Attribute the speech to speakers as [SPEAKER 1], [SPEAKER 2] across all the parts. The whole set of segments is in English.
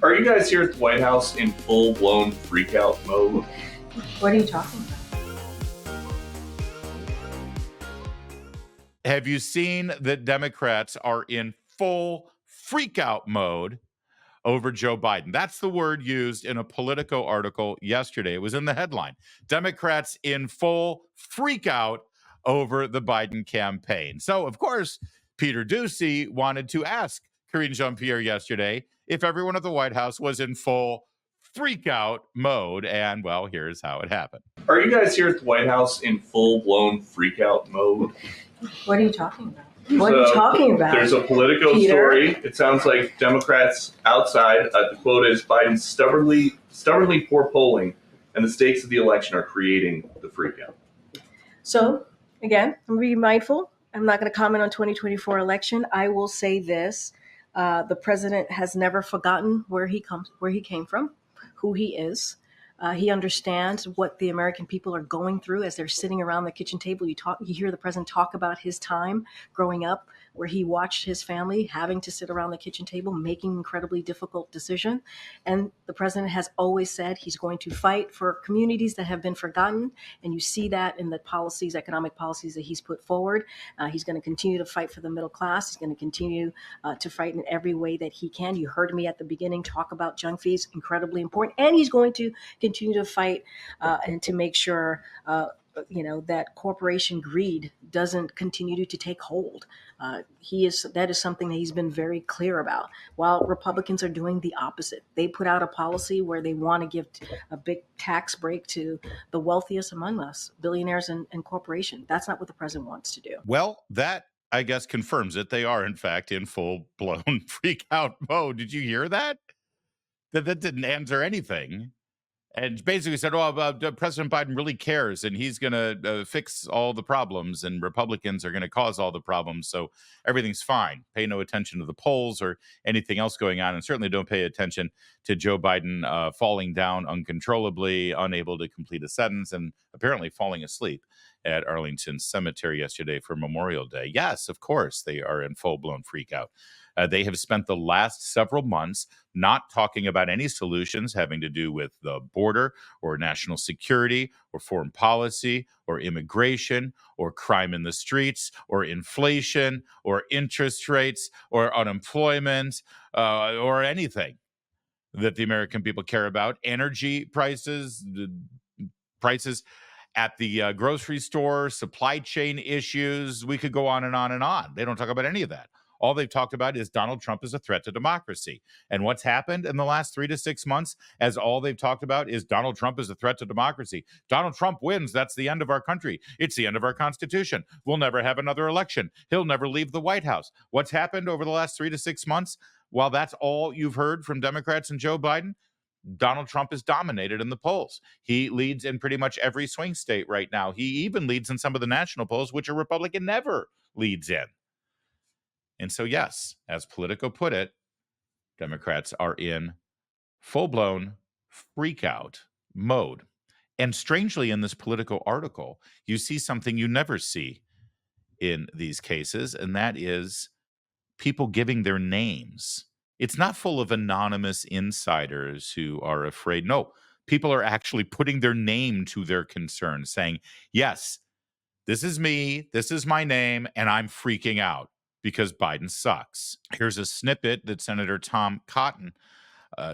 [SPEAKER 1] Are you guys here at the White House in full-blown freak-out mode?
[SPEAKER 2] What are you talking about?
[SPEAKER 3] Have you seen that Democrats are in full freak-out mode over Joe Biden? That's the word used in a Politico article yesterday. It was in the headline. Democrats in full freak-out over the Biden campaign. So, of course, Peter Doocy wanted to ask Karine Jean-Pierre yesterday if everyone at the White House was in full freak-out mode. And, well, here's how it happened.
[SPEAKER 1] Are you guys here at the White House in full-blown freak-out mode?
[SPEAKER 2] What are you talking about? What are you talking about?
[SPEAKER 1] There's a Politico
[SPEAKER 2] Peter?
[SPEAKER 1] story. It sounds like Democrats outside, the quote is, Biden's stubbornly poor polling and the stakes of the election are creating the freakout.
[SPEAKER 2] So, again, I'm going to be mindful. I'm not going to comment on 2024 election. I will say this. The president has never forgotten where he came from, who he is. He understands what the American people are going through as they're sitting around the kitchen table. You hear the president talk about his time growing up, where he watched his family having to sit around the kitchen table, making incredibly difficult decisions. And the president has always said he's going to fight for communities that have been forgotten. And you see that in the policies, economic policies that he's put forward. He's going to continue to fight for the middle class. He's going to continue to fight in every way that he can. You heard me at the beginning talk about junk fees, incredibly important. And he's going to continue to fight and to make sure that corporation greed doesn't continue to take hold. That is something that he's been very clear about, while Republicans are doing the opposite. They put out a policy where they want to give a big tax break to the wealthiest among us, billionaires and corporations. That's not what the president wants to do.
[SPEAKER 3] Well, that, I guess, confirms it. They are, in fact, in full-blown freak-out mode. Did you hear that? That didn't answer anything. And basically said, President Biden really cares, and he's going to fix all the problems, and Republicans are going to cause all the problems, so everything's fine. Pay no attention to the polls or anything else going on, and certainly don't pay attention to Joe Biden falling down uncontrollably, unable to complete a sentence, and apparently falling asleep at Arlington Cemetery yesterday for Memorial Day. Yes, of course, they are in full-blown freakout. They have spent the last several months not talking about any solutions having to do with the border or national security or foreign policy or immigration or crime in the streets or inflation or interest rates or unemployment or anything that the American people care about. Energy prices, prices at the grocery store, supply chain issues. We could go on and on and on. They don't talk about any of that. All they've talked about is Donald Trump is a threat to democracy. And what's happened in the last 3 to 6 months, as all they've talked about is Donald Trump is a threat to democracy. Donald Trump wins. That's the end of our country. It's the end of our Constitution. We'll never have another election. He'll never leave the White House. What's happened over the last 3 to 6 months? While that's all you've heard from Democrats and Joe Biden, Donald Trump is dominated in the polls. He leads in pretty much every swing state right now. He even leads in some of the national polls, which a Republican never leads in. And so, yes, as Politico put it, Democrats are in full-blown freak-out mode. And strangely, in this Politico article, you see something you never see in these cases, and that is people giving their names. It's not full of anonymous insiders who are afraid. No, people are actually putting their name to their concern, saying, yes, this is me, this is my name, and I'm freaking out because Biden sucks. Here's a snippet that Senator Tom Cotton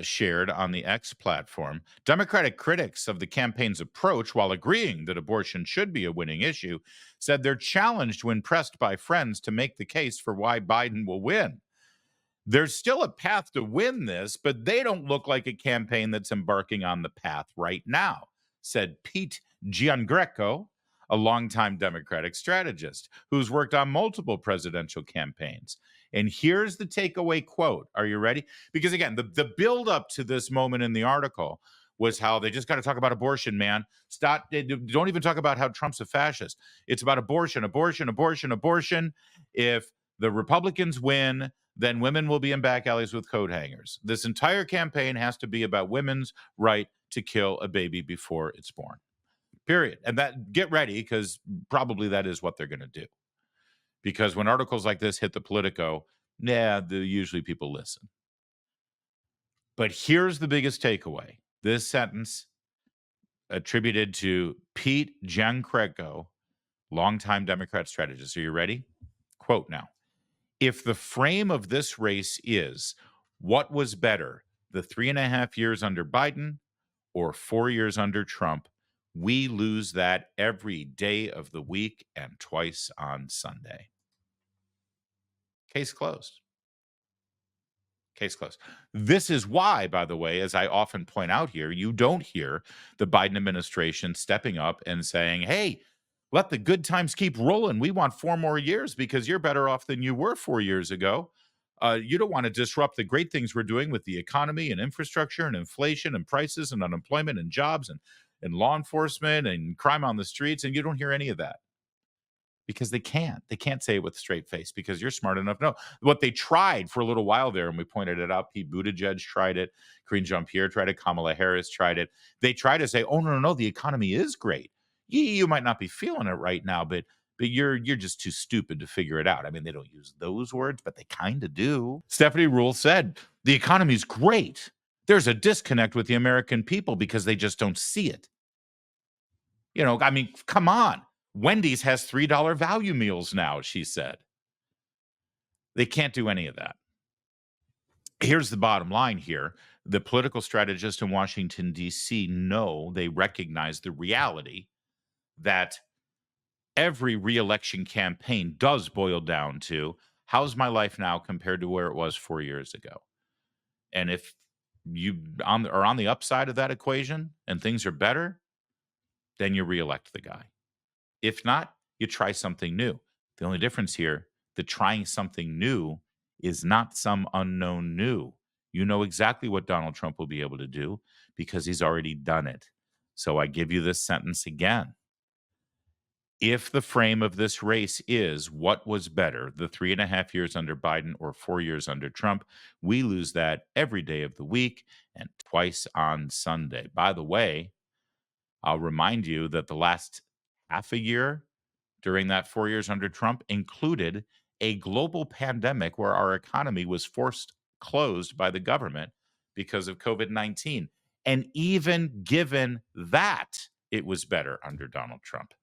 [SPEAKER 3] shared on the X platform. Democratic critics of the campaign's approach, while agreeing that abortion should be a winning issue, said they're challenged when pressed by friends to make the case for why Biden will win. There's still a path to win this, but they don't look like a campaign that's embarking on the path right now, said Pete Giangreco, a longtime Democratic strategist who's worked on multiple presidential campaigns. And here's the takeaway quote. Are you ready? Because again, the build-up to this moment in the article was how they just got to talk about abortion, man. Stop. Don't even talk about how Trump's a fascist. It's about abortion, abortion, abortion, abortion. If the Republicans win, then women will be in back alleys with coat hangers. This entire campaign has to be about women's right to kill a baby before it's born. Period. And that, get ready, because probably that is what they're going to do. Because when articles like this hit the Politico, usually people listen. But here's the biggest takeaway. This sentence attributed to Pete Giancreco, longtime Democrat strategist. Are you ready? Quote now. If the frame of this race is what was better, the 3.5 years under Biden or 4 years under Trump, we lose that every day of the week and twice on Sunday. Case closed. Case closed. This is why, by the way, as I often point out here, you don't hear the Biden administration stepping up and saying, hey, let the good times keep rolling. We want 4 more years because you're better off than you were 4 years ago. You don't want to disrupt the great things we're doing with the economy and infrastructure and inflation and prices and unemployment and jobs and law enforcement and crime on the streets. And you don't hear any of that because they can't. They can't say it with a straight face because you're smart enough. No, what they tried for a little while there, and we pointed it out, Pete Buttigieg tried it, Karine Jean-Pierre tried it, Kamala Harris tried it. They try to say, oh, no, the economy is great. You might not be feeling it right now, but you're just too stupid to figure it out. I mean, they don't use those words, but they kind of do. Stephanie Ruhle said, the economy's great. There's a disconnect with the American people because they just don't see it. You know, I mean, come on. Wendy's has $3 value meals now, she said. They can't do any of that. Here's the bottom line here. The political strategists in Washington, D.C. know, they recognize the reality that every reelection campaign does boil down to how's my life now compared to where it was 4 years ago. And if you are on the upside of that equation and things are better, then you reelect the guy. If not, you try something new. The only difference here, the trying something new is not some unknown new. You know exactly what Donald Trump will be able to do because he's already done it. So I give you this sentence again. If the frame of this race is what was better, the 3.5 years under Biden or 4 years under Trump, we lose that every day of the week and twice on Sunday. By the way, I'll remind you that the last half a year during that 4 years under Trump included a global pandemic where our economy was forced closed by the government because of COVID-19. And even given that, it was better under Donald Trump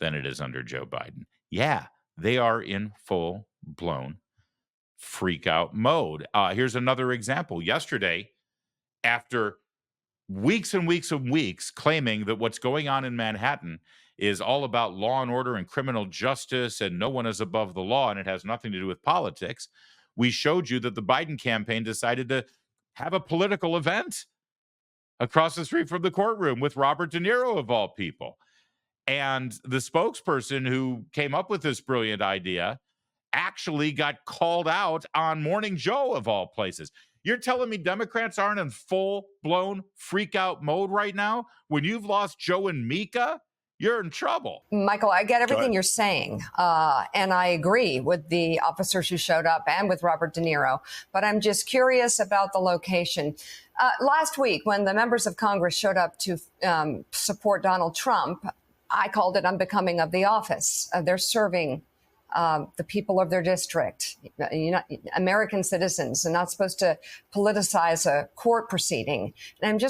[SPEAKER 3] than it is under Joe Biden. Yeah, they are in full-blown freak-out mode. Here's another example. Yesterday, after weeks and weeks and weeks claiming that what's going on in Manhattan is all about law and order and criminal justice and no one is above the law and it has nothing to do with politics, we showed you that the Biden campaign decided to have a political event across the street from the courtroom with Robert De Niro, of all people. And the spokesperson who came up with this brilliant idea actually got called out on Morning Joe, of all places. You're telling me Democrats aren't in full-blown freak-out mode right now? When you've lost Joe and Mika, you're in trouble.
[SPEAKER 4] Michael, I get everything you're saying, and I agree with the officers who showed up and with Robert De Niro, but I'm just curious about the location. Last week, when the members of Congress showed up to support Donald Trump, I called it unbecoming of the office. They're serving the people of their district, American citizens, and not supposed to politicize a court proceeding. And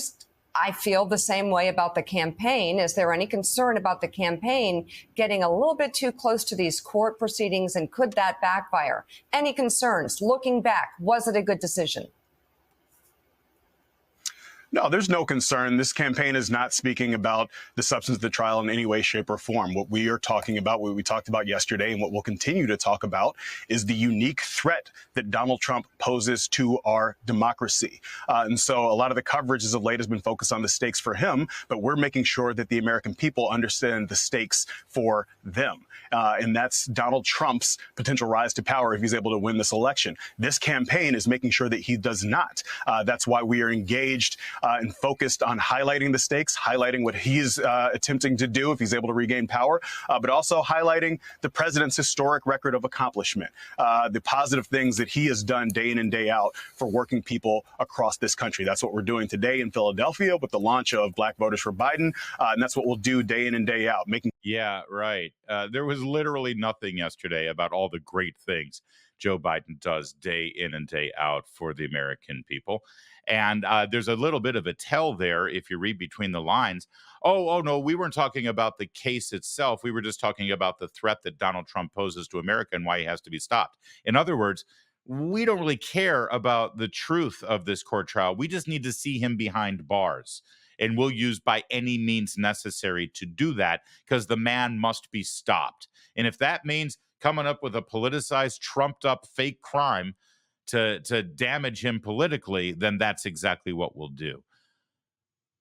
[SPEAKER 4] I feel the same way about the campaign. Is there any concern about the campaign getting a little bit too close to these court proceedings, and could that backfire? Any concerns? Looking back, was it a good decision?
[SPEAKER 5] No, there's no concern. This campaign is not speaking about the substance of the trial in any way, shape, or form. What we are talking about, what we talked about yesterday, and what we'll continue to talk about is the unique threat that Donald Trump poses to our democracy. And so a lot of the coverage as of late has been focused on the stakes for him, but we're making sure that the American people understand the stakes for them. And that's Donald Trump's potential rise to power if he's able to win this election. This campaign is making sure that he does not. That's why we are engaged and focused on highlighting the stakes, highlighting what he's attempting to do if he's able to regain power, but also highlighting the president's historic record of accomplishment, the positive things that he has done day in and day out for working people across this country. That's what we're doing today in Philadelphia with the launch of Black Voters for Biden, and that's what we'll do day in and day out, making.
[SPEAKER 3] Yeah, right. There was literally nothing yesterday about all the great things Joe Biden does day in and day out for the American people. And there's a little bit of a tell there if you read between the lines. Oh, no, we weren't talking about the case itself. We were just talking about the threat that Donald Trump poses to America and why he has to be stopped. In other words, we don't really care about the truth of this court trial. We just need to see him behind bars. And we'll use by any means necessary to do that because the man must be stopped. And if that means coming up with a politicized, trumped up fake crime to damage him politically, then that's exactly what we'll do.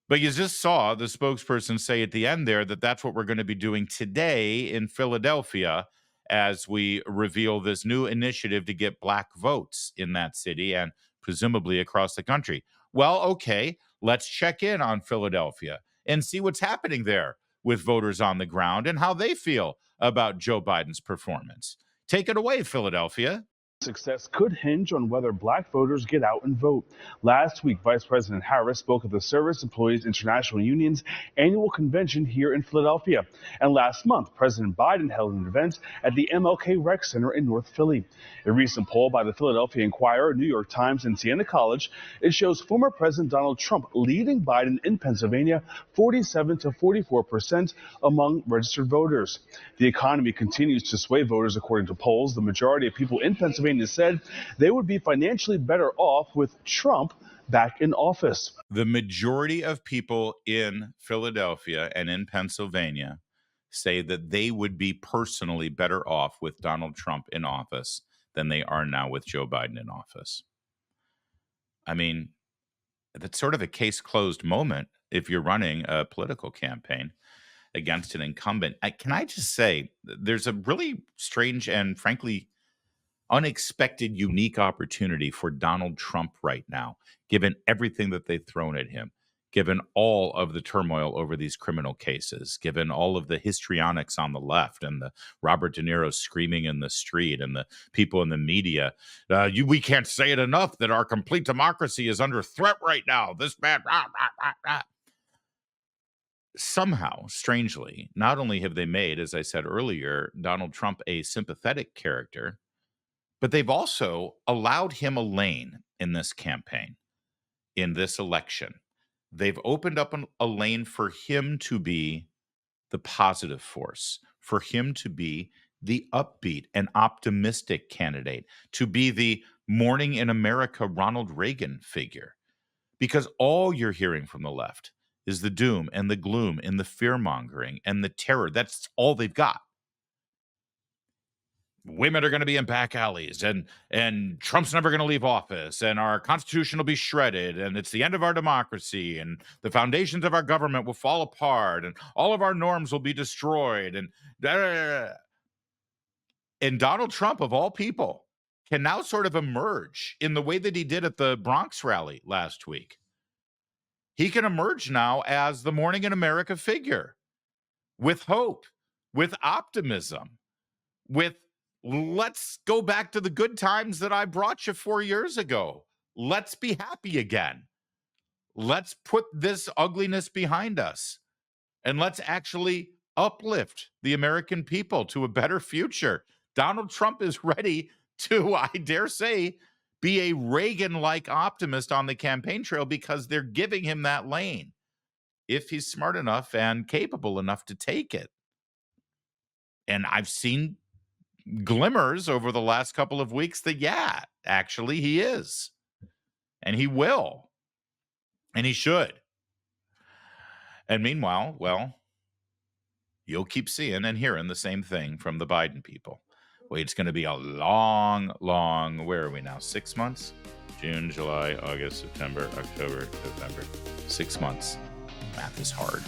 [SPEAKER 3] But you just saw the spokesperson say at the end there that that's what we're going to be doing today in Philadelphia as we reveal this new initiative to get black votes in that city and presumably across the country. Well, okay, let's check in on Philadelphia and see what's happening there with voters on the ground and how they feel about Joe Biden's performance. Take it away, Philadelphia.
[SPEAKER 6] Success could hinge on whether black voters get out and vote. Last week, Vice President Harris spoke at the Service Employees International Union's annual convention here in Philadelphia. And last month, President Biden held an event at the MLK Rec Center in North Philly. A recent poll by the Philadelphia Inquirer, New York Times, and Siena College, it shows former President Donald Trump leading Biden in Pennsylvania 47 to 44% among registered voters. The economy continues to sway voters according to polls. The majority of people in Pennsylvania said they would be financially better off with Trump back in office.
[SPEAKER 3] The majority of people in Philadelphia and in Pennsylvania say that they would be personally better off with Donald Trump in office than they are now with Joe Biden in office. I mean, that's sort of a case closed moment if you're running a political campaign against an incumbent. Can I just say, there's a really strange and frankly unexpected, unique opportunity for Donald Trump right now, given everything that they've thrown at him, given all of the turmoil over these criminal cases, given all of the histrionics on the left and the Robert De Niro screaming in the street and the people in the media. We can't say it enough that our complete democracy is under threat right now. This man, rah, rah, rah, rah. Somehow, strangely, not only have they made, as I said earlier, Donald Trump a sympathetic character, but they've also allowed him a lane in this campaign, in this election. They've opened up a lane for him to be the positive force, for him to be the upbeat and optimistic candidate, to be the Morning in America Ronald Reagan figure. Because all you're hearing from the left is the doom and the gloom and the fear-mongering and the terror. That's all they've got. Women are going to be in back alleys, and Trump's never going to leave office, and our Constitution will be shredded, and it's the end of our democracy, and the foundations of our government will fall apart, and all of our norms will be destroyed, and Donald Trump, of all people, can now sort of emerge in the way that he did at the Bronx rally last week. He can emerge now as the Morning in America figure, with hope, with optimism, with let's go back to the good times that I brought you 4 years ago. Let's be happy again. Let's put this ugliness behind us. And let's actually uplift the American people to a better future. Donald Trump is ready to, I dare say, be a Reagan-like optimist on the campaign trail because they're giving him that lane, if he's smart enough and capable enough to take it. And I've seen glimmers over the last couple of weeks that, yeah, actually he is. And he will. And he should. And meanwhile, well, you'll keep seeing and hearing the same thing from the Biden people. Wait, it's going to be a long, where are we now? 6 months? June, July, August, September, October, November. 6 months. Math is hard.